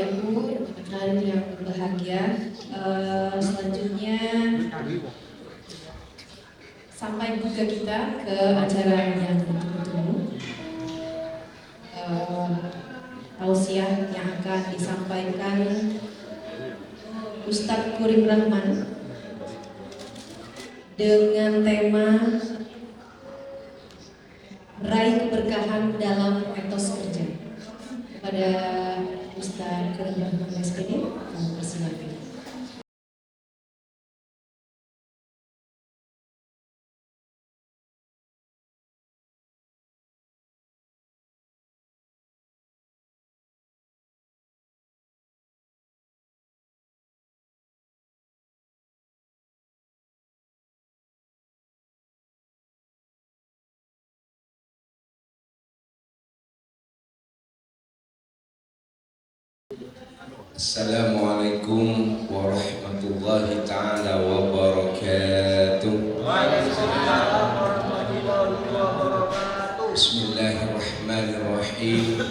Ibu, rekan yang berbahagia, selanjutnya sampai juga kita ke acara yang ditunggu-tunggu, tausiah yang akan disampaikan Ustadz Kurim Rahman dengan tema Raih Keberkahan dalam Etos Kerja. Kepada Ustadz Kurim Rahman SPD, kami persilakan. Assalamualaikum warahmatullahi ta'ala wabarakatuh. Bismillahirrahmanirrahim.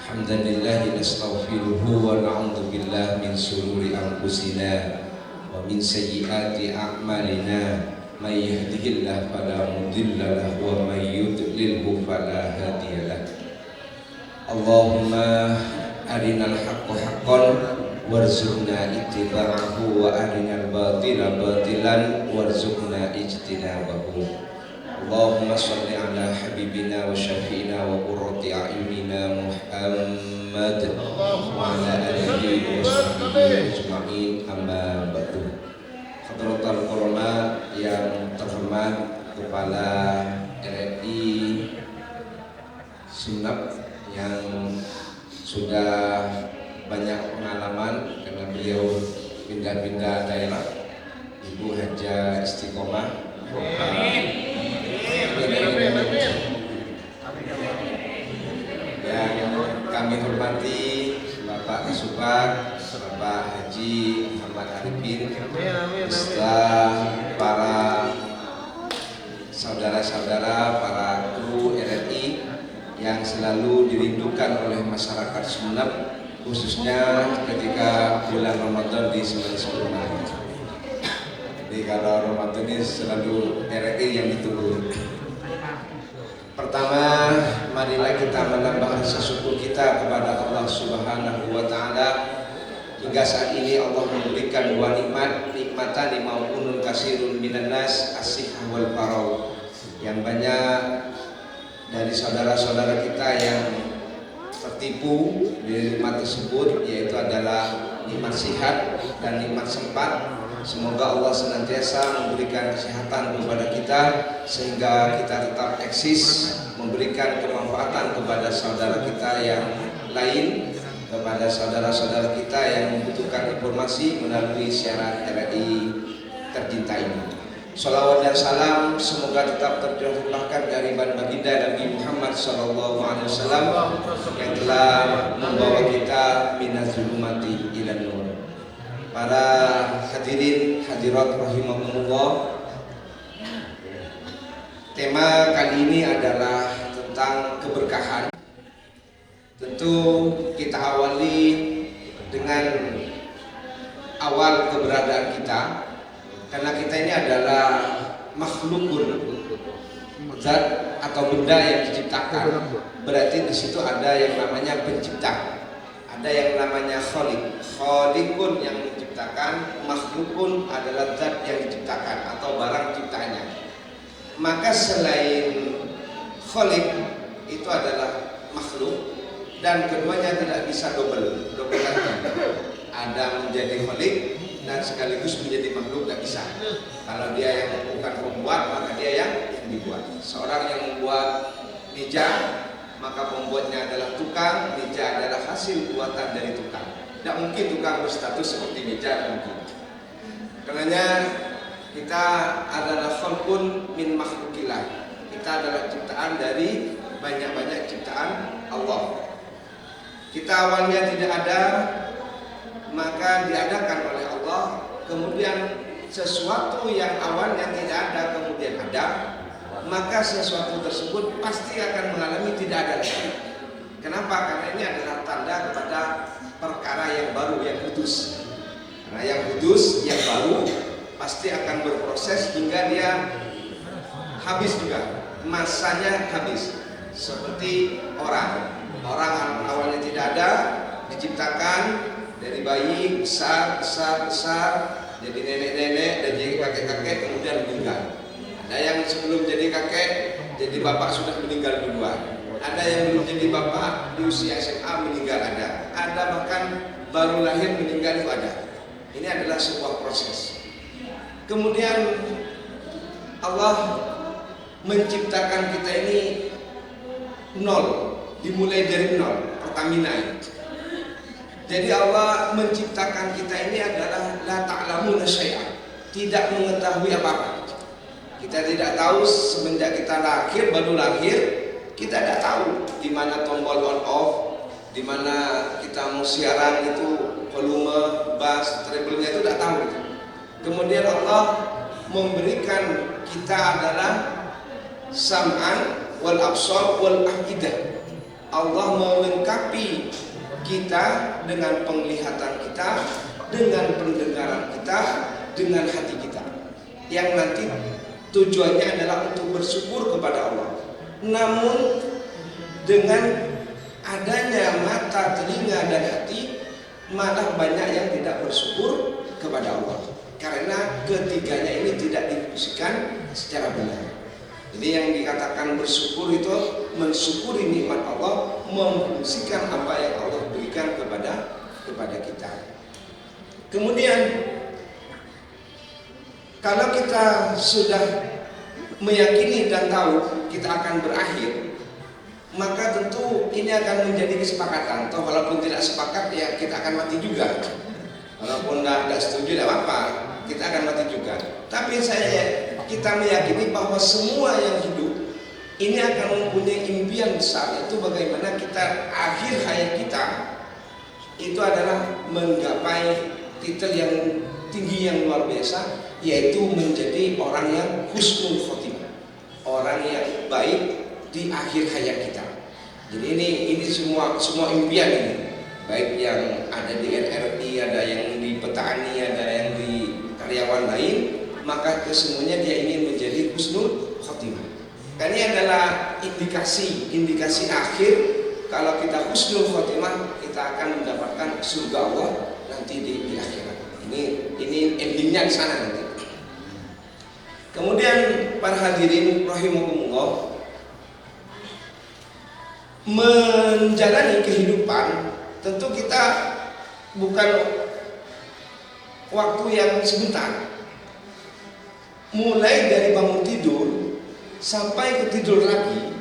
Alhamdulillahi nastaghfiruhu wa na'udzu billahi min shururi anfusina wa min sayyiati a'malina. May yahdihillahu fala mudilla lahu wa may yudlilhu fala hadiyalah. Allahumma arinal haqqo haqqan warzuqna ittiba'ahu wa arinal batila batilan warzuqna ijtinabahu. Allahumma shalli ala habibina wa syafi'ina wa qurrati a'yunina Muhammad wa ala alihi wa sahbihi ajma'in, amma ba'du. Hadratul ulama yang terhormat, Kepala RRI Sumenep yang sudah banyak pengalaman karena beliau pindah-pindah daerah, Ibu Haja Istiqomah, yang kami hormati Bapak Kasubat, Bapak Haji Muhammad Arifin, beserta para saudara-saudara, para kru RRI yang selalu dirindukan oleh masyarakat Sumenep, khususnya ketika bulan Ramadan di sebelum-sebelumnya. Jadi kalau Ramadan ini selalu RRI yang ditunggu. Pertama, marilah kita menambah rasa syukur kita kepada Allah Subhanahu wa Ta'ala. Hingga saat ini Allah memberikan dua nikmatan mau'unun kasirun minan nas as-sihah wal faragh, yang banyak dari saudara-saudara kita yang tertipu di nikmat tersebut, yaitu adalah nikmat sehat dan nikmat sempat. Semoga Allah senantiasa memberikan kesehatan kepada kita sehingga kita tetap eksis memberikan kemanfaatan kepada saudara kita yang lain, kepada saudara-saudara kita yang membutuhkan informasi melalui siaran RRI tercinta ini. Salawat dan salam semoga tetap tercurahkan dari baginda Nabi Muhammad SAW yang telah membawa kita minaz zulumati ilan nur. Para hadirin hadirat rahimakumullah, tema kali ini adalah tentang keberkahan. Tentu kita awali dengan awal keberadaan kita, karena kita ini adalah makhlukun, zat atau benda yang diciptakan. Berarti di situ ada yang namanya pencipta, ada yang namanya khaliq. Khaliqun yang menciptakan, makhlukun adalah zat yang diciptakan atau barang ciptaannya. Maka selain khaliq itu adalah makhluk, dan keduanya tidak bisa double arti. Ada menjadi khaliq dan sekaligus menjadi makhluk, tidak bisa. Kalau dia yang bukan pembuat, maka dia yang dibuat. Seorang yang membuat meja, maka pembuatnya adalah tukang. Meja adalah hasil buatan dari tukang. Tidak mungkin tukang berstatus seperti meja, mungkin. Karenanya kita adalah khalqun min makhlukillah. Kita adalah ciptaan dari banyak-banyak ciptaan Allah. Kita awalnya tidak ada, maka diadakan oleh Allah. Kemudian sesuatu yang awalnya tidak ada kemudian ada, maka sesuatu tersebut pasti akan mengalami tidak ada lagi. Kenapa? Karena ini adalah tanda kepada perkara kudus. Karena yang kudus, yang baru pasti akan berproses hingga dia habis juga, masanya habis. Seperti orang awalnya tidak ada, diciptakan dari bayi besar, jadi nenek-nenek dan jadi kakek-kakek, kemudian meninggal. Ada yang sebelum jadi kakek, jadi bapak sudah meninggal duluan. Ada yang belum jadi bapak di usia SMA meninggal, ada bahkan baru lahir meninggal itu ada. Ini adalah sebuah proses. Kemudian Allah menciptakan kita ini nol, dimulai dari nol, Pertamina. Jadi Allah menciptakan kita ini adalah la ta'lamuna syai'an, tidak mengetahui apa-apa. Kita tidak tahu semenjak kita lahir, baru lahir, kita tidak tahu di mana tombol on off, di mana kita mau siaran itu volume, bass, treble-nya itu tidak tahu. Kemudian Allah memberikan kita adalah sam'an wal absar wal afidah. Allah melengkapi kita dengan penglihatan kita, dengan pendengaran kita, dengan hati kita, yang nanti tujuannya adalah untuk bersyukur kepada Allah. Namun dengan adanya mata, telinga, dan hati, malah banyak yang tidak bersyukur kepada Allah, karena ketiganya ini tidak difungsikan secara benar. Jadi yang dikatakan bersyukur itu mensyukuri nikmat Allah, memfungsikan apa yang Allah berikan kepada kita. Kemudian kalau kita sudah meyakini dan tahu kita akan berakhir, maka tentu ini akan menjadi kesepakatan. Atau walaupun tidak sepakat, ya kita akan mati juga. Walaupun tidak setuju, tidak apa-apa, kita akan mati juga. Tapi kita meyakini bahwa semua yang hidup ini akan mempunyai impian besar, itu bagaimana kita akhir hayat kita itu adalah menggapai titel yang tinggi, yang luar biasa, yaitu menjadi orang yang husnul khotimah, orang yang baik di akhir hayat kita. Jadi ini semua impian ini, baik yang ada di NRI, ada yang di petani, ada yang di karyawan lain, maka kesemuanya dia ingin menjadi husnul khotimah. Karena ini adalah indikasi akhir. Kalau kita husnul khotimah, kita akan mendapatkan surga Allah nanti di akhirat. Ini endingnya di sana nanti. Kemudian para hadirin rahimakumullah, menjalani kehidupan tentu kita bukan waktu yang sebentar. Mulai dari bangun tidur sampai ke tidur lagi.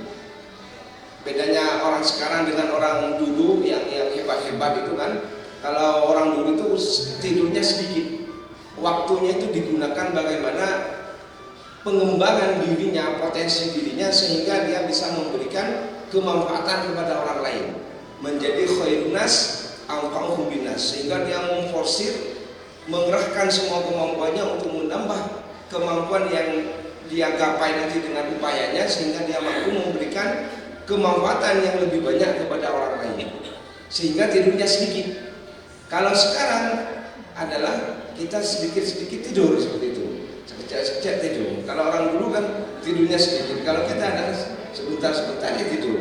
Bedanya orang sekarang dengan orang dulu yang hebat-hebat itu kan, kalau orang dulu itu tidurnya sedikit, waktunya itu digunakan bagaimana pengembangan dirinya, potensi dirinya, sehingga dia bisa memberikan kemanfaatan kepada orang lain, menjadi khairun nas anfa'uhum binnas, sehingga dia memforsir, mengerahkan semua kemampuannya untuk menambah kemampuan yang dia gapai nanti dengan upayanya, sehingga dia mampu memberikan kemanfaatan yang lebih banyak kepada orang lain, sehingga tidurnya sedikit. Kalau sekarang adalah kita sedikit-sedikit tidur seperti itu, sekejap-sekejap tidur. Kalau orang dulu kan tidurnya sedikit, kalau kita adalah sebentar-sebentar tidur,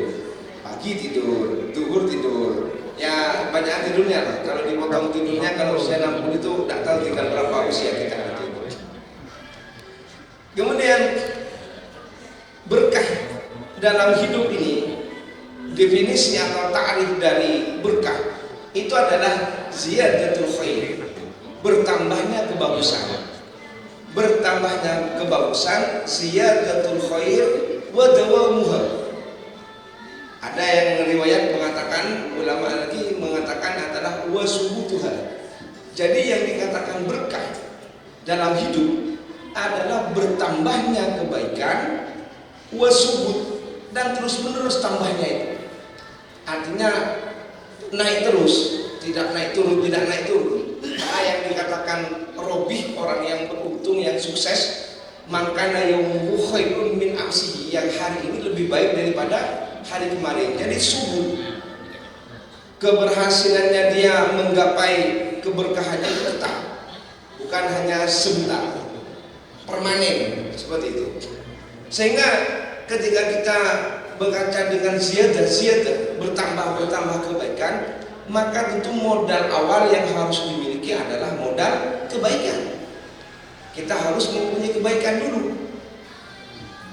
pagi tidur, zuhur tidur, ya banyak tidurnya lah. Kalau dipotong tidurnya, kalau usia 60 itu tidak tahu tinggal berapa usia kita nanti. Kemudian berkah dalam hidup ini, definisi atau ta'rif dari berkah itu adalah ziyadatul khair, bertambahnya kebagusan. Bertambahnya kebagusan, ziyadatul khair wa dawamuha. Ada yang riwayat mengatakan, ulama lagi mengatakan adalah wa subutuha. Jadi yang dikatakan berkah dalam hidup adalah bertambahnya kebaikan, wa subut, dan terus menerus tambahnya itu. Artinya naik terus, tidak naik turun, tidak naik turun. Nah, yang dikatakan robih, orang yang beruntung, yang sukses, makana yaumuhu khairun min amsihi, yang hari ini lebih baik daripada hari kemarin. Jadi subut, keberhasilannya dia menggapai keberkahannya itu tetap, bukan hanya sebentar, permanen seperti itu. Sehingga ketika kita berkaca dengan ziyadah bertambah kebaikan, maka tentu modal awal yang harus dimiliki adalah modal kebaikan. Kita harus mempunyai kebaikan dulu,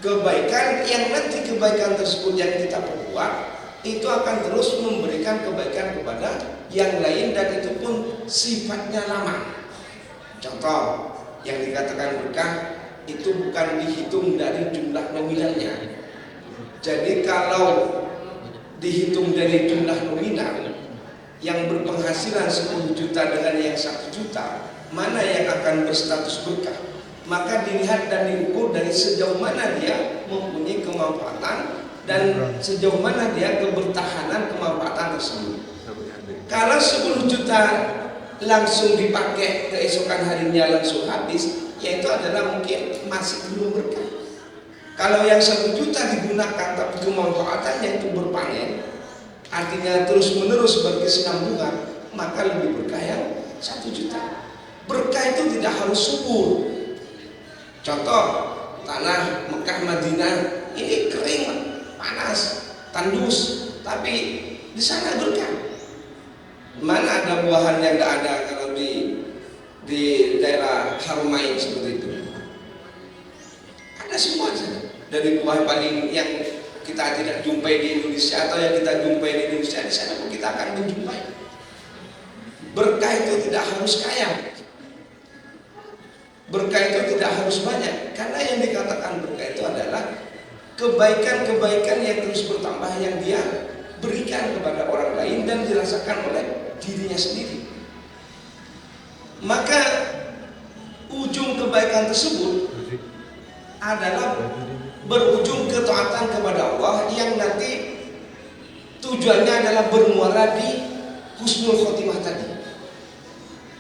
kebaikan yang nanti kebaikan tersebut yang kita perbuat itu akan terus memberikan kebaikan kepada yang lain, dan itu pun sifatnya lama. Contoh yang dikatakan berkah itu bukan dihitung dari jumlah nominalnya. Jadi kalau dihitung dari jumlah nominal, yang berpenghasilan 10 juta dengan yang 1 juta, mana yang akan berstatus berkah? Maka dilihat dan diukur dari sejauh mana dia mempunyai kemanfaatan dan sejauh mana dia kebertahanan kemanfaatan tersebut. Kalau 10 juta langsung dipakai, keesokan harinya langsung habis, ya itu adalah mungkin masih belum berkah. Kalau yang 1 juta digunakan tapi kemanfaatannya itu berpanen, artinya terus menerus berkesinambungan, maka lebih berkah yang 1 juta. Berkah itu tidak harus subur. Contoh tanah Mekah Madinah ini kering, panas, tandus, tapi di sana berkah. Mana ada buahan yang tidak ada kalau di daerah Harumain seperti itu? Ada semua sana. Dari buah paling yang kita tidak jumpai di Indonesia atau yang kita jumpai di Indonesia, di sana pun kita akan menjumpai. Berkah itu tidak harus kaya, berkah itu tidak harus banyak, karena yang dikatakan berkah itu adalah kebaikan-kebaikan yang terus bertambah yang dia berikan kepada orang lain dan dirasakan oleh dirinya sendiri. Maka ujung kebaikan tersebut adalah berujung ketaatan kepada Allah yang nanti tujuannya adalah bermuara di husnul khotimah tadi.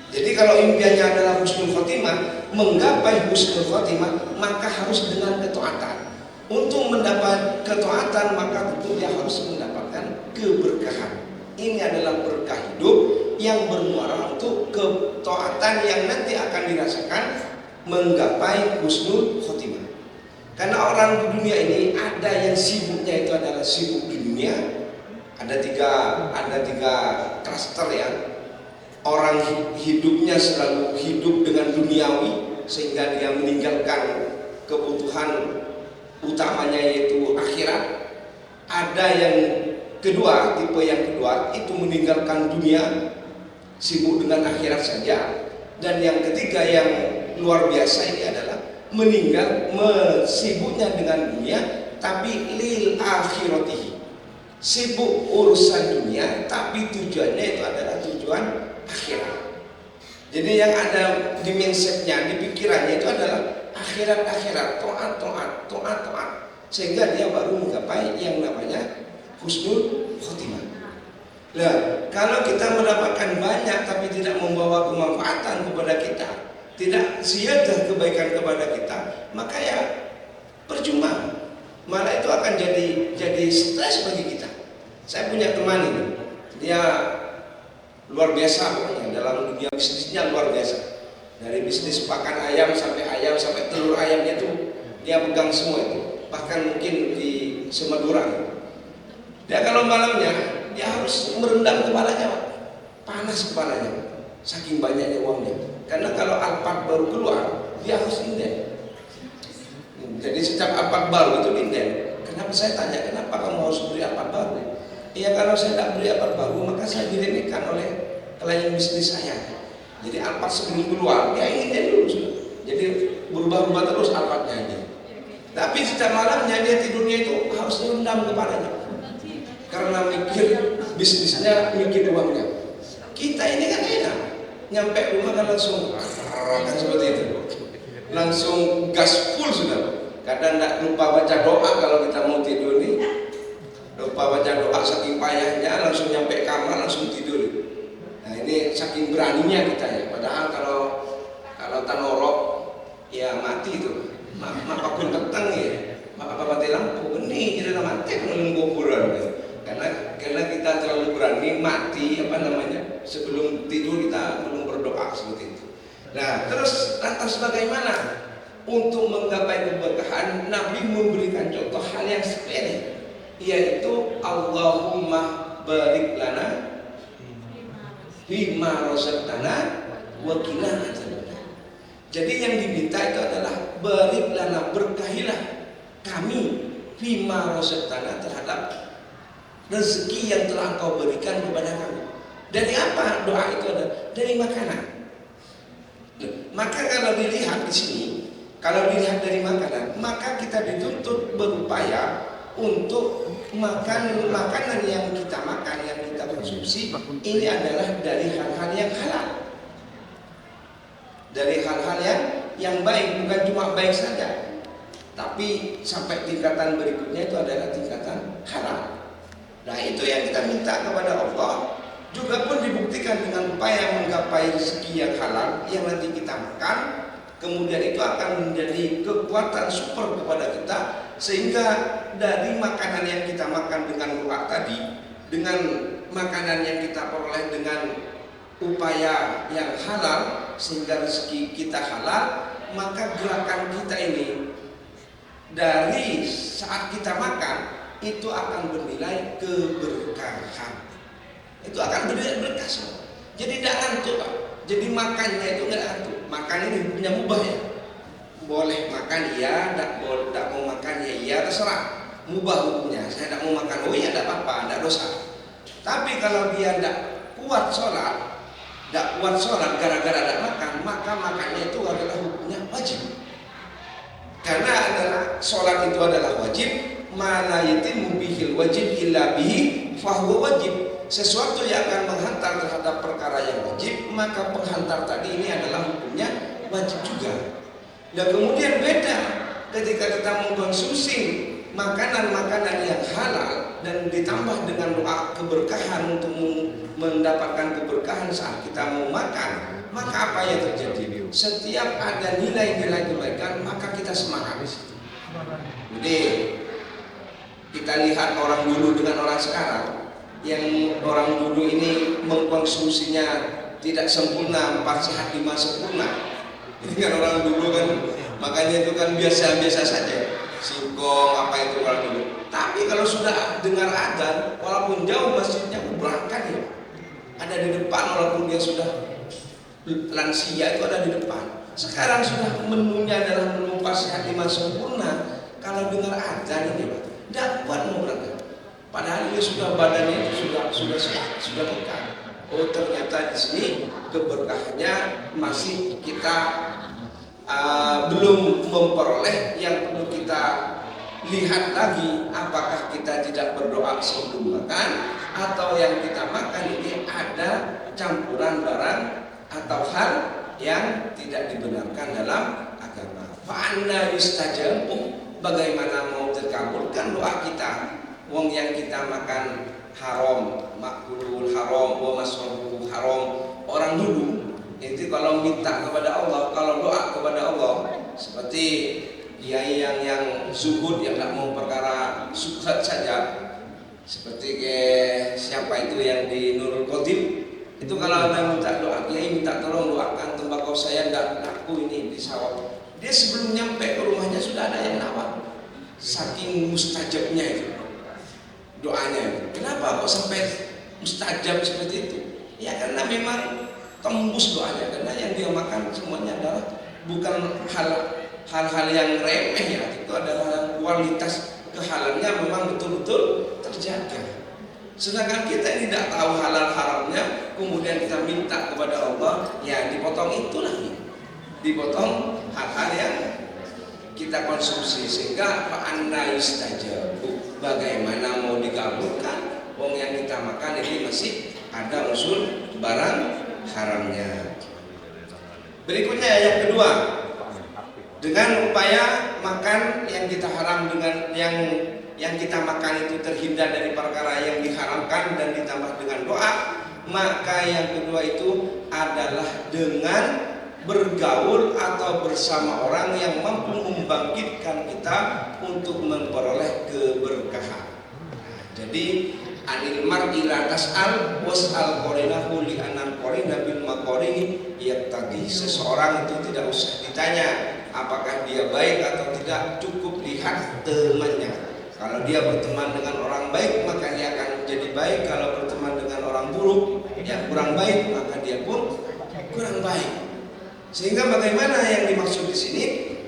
Jadi kalau impiannya adalah husnul khotimah, menggapai husnul khotimah, maka harus dengan ketaatan. Untuk mendapat ketaatan, maka tentu dia harus mendapatkan keberkahan. Ini adalah berkah hidup yang bermuara untuk ketaatan yang nanti akan dirasakan menggapai husnul khotimah. Karena orang di dunia ini ada yang sibuknya itu adalah sibuk di dunia. Ada tiga klaster ya. Orang hidupnya selalu hidup dengan duniawi sehingga dia meninggalkan kebutuhan utamanya yaitu akhirat. Ada yang kedua, tipe yang kedua itu meninggalkan dunia, sibuk dengan akhirat saja. Dan yang ketiga yang luar biasa ini adalah sibuknya dengan dunia tapi lil akhiratihi, sibuk urusan dunia tapi tujuannya itu adalah tujuan akhirat. Jadi yang ada di mindsetnya, di pikirannya itu adalah akhirat, toat, sehingga dia baru menggapai yang namanya husnul khotimah. Nah, kalau kita mendapatkan banyak tapi tidak membawa kemanfaatan kepada kita, tidak ziyadah kebaikan kepada kita, maka ya percuma. Malah itu akan jadi stres bagi kita. Saya punya teman ini, dia luar biasa pokoknya dalam dunia bisnisnya, luar biasa. Dari bisnis pakan ayam sampai telur ayamnya itu dia pegang semua itu. Bahkan mungkin di Semadura. Dia kalau malamnya dia harus merendam kepalanya, Pak. Panas kepalanya, saking banyaknya uangnya. Karena kalau Alphard baru keluar, dia harus inden. Jadi setiap Alphard baru itu inden. Kenapa saya tanya, kenapa kamu harus beli Alphard baru? Iya, kalau saya tidak beli Alphard baru, maka saya diremehkan oleh klien bisnis saya. Jadi Alphard sebelum keluar, dia inden dulu. Jadi berubah-ubah terus Alphardnya ini. Tapi setiap malamnya dia tidurnya itu harus direndam kepalanya. Karena mikir bisnisnya, mikir uangnya. Kita ini kan enak, nyampe rumah kan langsung kan seperti itu, langsung gas full sudah. Kadang tidak lupa baca doa kalau kita mau tidur nih, lupa baca doa saking payahnya, langsung nyampe kamar langsung tidur. Nah ini saking beraninya kita ya. Padahal kalau tanorok ya mati itu, maka pun keteng ya, maka mati lampu, ini jadi mati menunggu kuburan. Karena kita terlalu berani nikmati sebelum tidur kita belum berdoa seperti itu. Nah, terus lantas bagaimana untuk menggapai keberkahan? Nabi memberikan contoh hal yang sepele, yaitu Allahumma barik lana fima razaqtana wa qina adzabannar. Jadi yang diminta itu adalah barik lana, berkahilah kami fima razaqtana, terhadap rezeki yang telah Engkau berikan kepada kami. Dari apa doa itu ada? Dari makanan. Maka kalau dilihat di sini, kalau dilihat dari makanan, maka kita dituntut berupaya untuk makan makanan yang kita makan, yang kita konsumsi ini adalah dari hal-hal yang halal, dari hal-hal yang baik, bukan cuma baik saja, tapi sampai tingkatan berikutnya itu adalah tingkatan halal. Nah, itu yang kita minta kepada Allah. Juga pun dibuktikan dengan upaya menggapai rezeki yang halal yang nanti kita makan, kemudian itu akan menjadi kekuatan super kepada kita, sehingga dari makanan yang kita makan dengan doa tadi, dengan makanan yang kita peroleh dengan upaya yang halal sehingga rezeki kita halal, maka gerakan kita ini dari saat kita makan itu akan bernilai keberkahan. Itu akan bernilai berkah. Jadi tidak ngantuk, Pak. Jadi makannya itu nggak ngantuk. Makan ini punya mubah ya. Boleh makan iya, tidak mau makan ya iya, terserah. Mubah hukumnya. Saya tidak mau makan, oh iya tidak apa-apa, tidak dosa. Tapi kalau dia tidak kuat sholat gara-gara tidak makan, maka makannya itu adalah hukumnya wajib. Karena adalah sholat itu adalah wajib. Mana yatim bihil wajib illa bihi fahuwa wajib. Sesuatu yang akan menghantar terhadap perkara yang wajib, maka penghantar tadi ini adalah hukumnya wajib juga. Dan kemudian beda ketika kita mengkonsumsi makanan-makanan yang halal dan ditambah dengan doa keberkahan untuk mendapatkan keberkahan saat kita mau makan, maka apa yang terjadi? Setiap ada nilai-nilai kebaikan, maka kita semangat. Jadi kita lihat orang dulu dengan orang sekarang. Yang orang dulu ini mengkonsumsinya tidak sempurna, 4 sehat 5 sempurna. Ini kan orang dulu kan makanya itu kan biasa-biasa saja, singkong apa itu orang dulu. Tapi kalau sudah dengar adzan, walaupun jauh masjidnya berangkat ya, ada di depan, walaupun dia sudah lansia itu ada di depan. Sekarang sudah menunya adalah menu 4 sehat 5 sempurna. Kalau dengar adzan ini Pak, tidak kuat mau berangkat. Padahal dia sudah badannya itu sudah pekah. Oh ternyata di sini keberkahannya masih kita belum memperoleh. Yang perlu kita lihat lagi, apakah kita tidak berdoa sebelum makan, atau yang kita makan ini ada campuran barang atau hal yang tidak dibenarkan dalam agama. Fa'anna yustajabu, bagaimana mau terkabulkan doa kita? Wong yang kita makan haram, makulul haram, wa masrabul haram. Orang dulu itu kalau minta kepada Allah, kalau doa kepada Allah, seperti kiai yang zuhud, yang tidak mau perkara subhat saja, seperti siapa itu yang di Nurul Qadim, itu kalau ada minta doa, kiai minta tolong doakan tembakau saya tidak laku ini di sawah. Dia sebelum nyampe ke rumahnya sudah ada yang nawar, saking mustajabnya itu doanya. Kenapa kok sampai mustajab seperti itu? Ya karena memang tembus doanya, karena yang dia makan semuanya adalah bukan hal-hal yang remeh ya, itu adalah kualitas kehalalnya memang betul-betul terjaga. Sedangkan kita ini tidak tahu halal haramnya, kemudian kita minta kepada Allah, ya dipotong itu lagi, dipotong hal-hal yang kita konsumsi, sehingga fa'anna yustajabu, bagaimana mau dikabulkan wong yang kita makan ini masih ada unsur barang haramnya. Berikutnya yang kedua, dengan upaya makan yang kita haram, dengan yang kita makan itu terhindar dari perkara yang diharamkan dan ditambah dengan doa, maka yang kedua itu adalah dengan bergaul atau bersama orang yang mampu membangkitkan kita untuk memperoleh keberkahan. Jadi anil mar'i la tas'al was'al qarinahu li anal qarina bil maqarini yaqtadi. Seseorang itu tidak usah ditanya apakah dia baik atau tidak, cukup lihat temannya. Kalau dia berteman dengan orang baik maka dia akan menjadi baik. Kalau berteman dengan orang buruk yang kurang baik maka dia pun kurang baik. Sehingga bagaimana yang dimaksud di sini,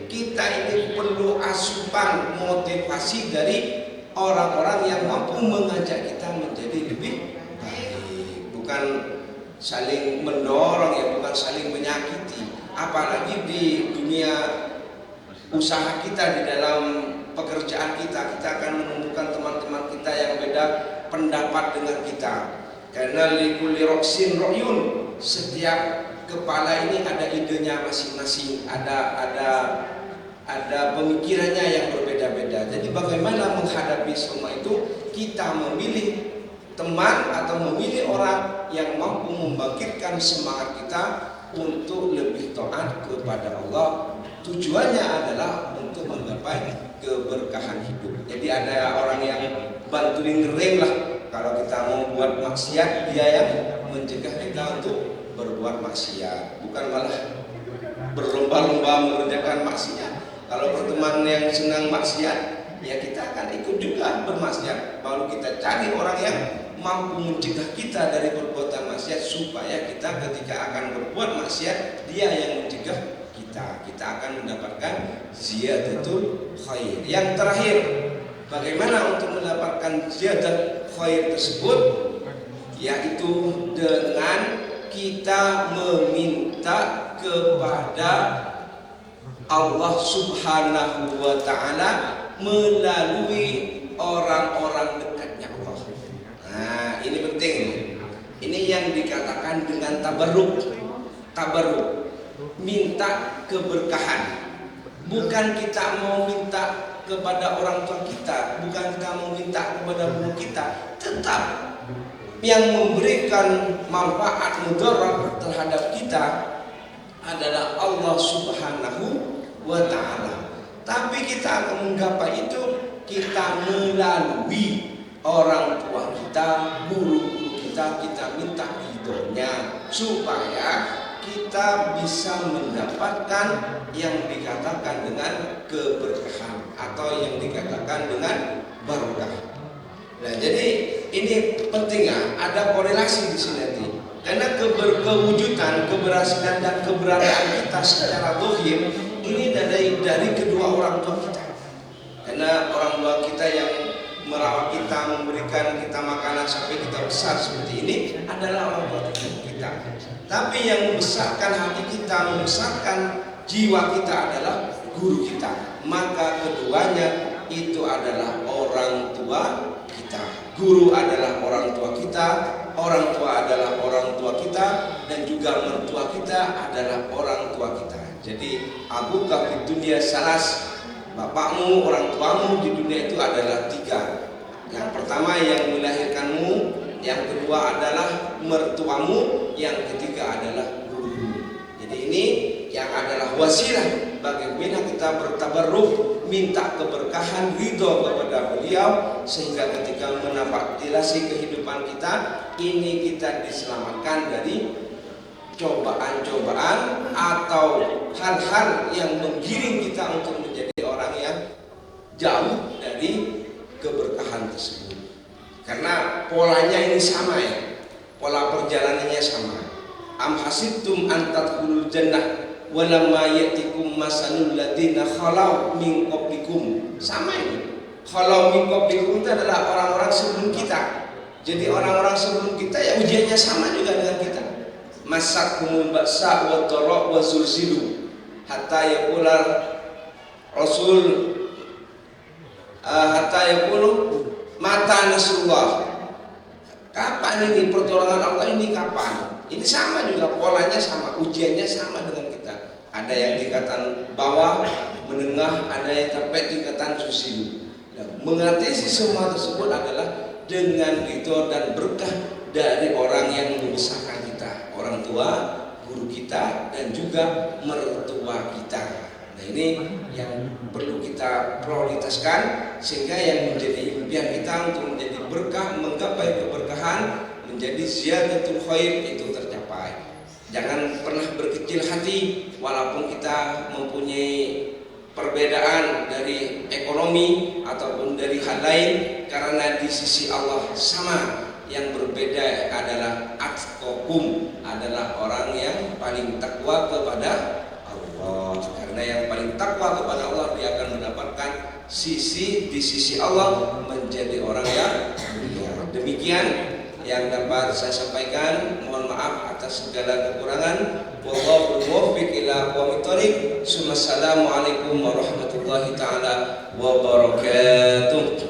kita ini perlu asupan motivasi dari orang-orang yang mampu mengajak kita menjadi lebih baik, bukan saling mendorong ya, bukan saling menyakiti. Apalagi di dunia usaha kita, di dalam pekerjaan kita, kita akan menemukan teman-teman kita yang beda pendapat dengan kita. Karena likulli roksin royun, setiap kepala ini ada idenya masing-masing, ada pemikirannya yang berbeda-beda. Jadi bagaimana menghadapi semua itu? Kita memilih teman atau memilih orang yang mampu membangkitkan semangat kita untuk lebih taat kepada Allah. Tujuannya adalah untuk menggapai keberkahan hidup. Jadi ada orang yang bantuin ngerem lah. Kalau kita mau buat maksiat, dia yang mencegah kita untuk berbuat maksiat, bukan malah berlomba-lomba mengerjakan maksiat. Kalau berteman yang senang maksiat, ya kita akan ikut juga bermaksiat. Lalu kita cari orang yang mampu mencegah kita dari perbuatan maksiat, supaya kita ketika akan berbuat maksiat, dia yang mencegah kita. Kita akan mendapatkan ziyadatul khair. Yang terakhir, bagaimana untuk mendapatkan ziyadat khair tersebut? Yaitu dengan kita meminta kepada Allah Subhanahu wa ta'ala melalui orang-orang dekatnya Allah. Nah, ini penting. Ini yang dikatakan dengan tabarruk. Tabarruk, minta keberkahan. Bukan kita mau minta kepada orang tua kita, bukan kita mau minta kepada guru kita, tetap yang memberikan manfaat mudarat terhadap kita adalah Allah Subhanahu wa ta'ala. Tapi kita akan menggapai itu kita melalui orang tua kita, guru-guru kita. Kita minta ridhonya supaya kita bisa mendapatkan yang dikatakan dengan keberkahan atau yang dikatakan dengan barokah. Nah, jadi ini penting ya, ada korelasi di sini nanti. Karena kewujudan, keberhasilan dan keberadaan kita secara zahir ini dari kedua orang tua kita. Karena orang tua kita yang merawat kita, memberikan kita makanan sampai kita besar seperti ini adalah orang tua kita. Tapi yang membesarkan hati kita, membesarkan jiwa kita adalah guru kita. Maka keduanya itu adalah orang tua kita. Guru adalah orang tua kita, orang tua adalah orang tua kita, dan juga mertua kita adalah orang tua kita. Jadi abuka fid dunya salas, bapakmu, orang tuamu di dunia itu adalah tiga. Yang pertama yang melahirkanmu, yang kedua adalah mertuamu, yang ketiga adalah gurumu. Jadi ini yang adalah wasilah bagaimana kita bertabarruk, minta keberkahan, ridho kepada beliau, sehingga ketika menapaktilasi kehidupan kita ini kita diselamatkan dari cobaan-cobaan atau hal-hal yang menggiring kita untuk menjadi orang yang jauh dari keberkahan tersebut. Karena polanya ini sama ya, pola perjalanannya sama. Am hasibtum an tadkhulul jannah walamma yatikum masalul ladina khalau min qablikum. Sama ini. Khalau min qablikum itu adalah orang-orang sebelum kita. Jadi orang-orang sebelum kita ya ujiannya sama juga dengan kita. Masakumul ba'sa wa dharra wa zulzilu hatta yaqula Rasul hatta yaqulu mata nasrullah. Kapan ini pertolongan Allah ini, kapan? Ini sama juga, polanya sama, ujiannya sama dengan kita. Ada yang tingkatan bawah, menengah, ada yang sampai tingkatan susilu. Mengatasi semua tersebut adalah dengan ridho dan berkah dari orang yang membesarkan kita, orang tua, guru kita, dan juga mertua kita. Nah, ini yang perlu kita prioritaskan, sehingga yang menjadi impian kita untuk menjadi berkah, menggapai keberkahan, menjadi ziyadatul khair itu tercapai. Jangan pernah berkecil hati walaupun kita mempunyai perbedaan dari ekonomi ataupun dari hal lain, karena di sisi Allah sama. Yang berbeda adalah atqakum, adalah orang yang paling takwa kepada Allah. Karena yang paling takwa kepada Allah, dia akan mendapatkan di sisi Allah menjadi orang yang mulia. Demikian yang dapat saya sampaikan. Mohon maaf atas segala kekurangan. Wallahu muwaffiq ila aqwamit thoriq. Assalamualaikum warahmatullahi taala wabarakatuh.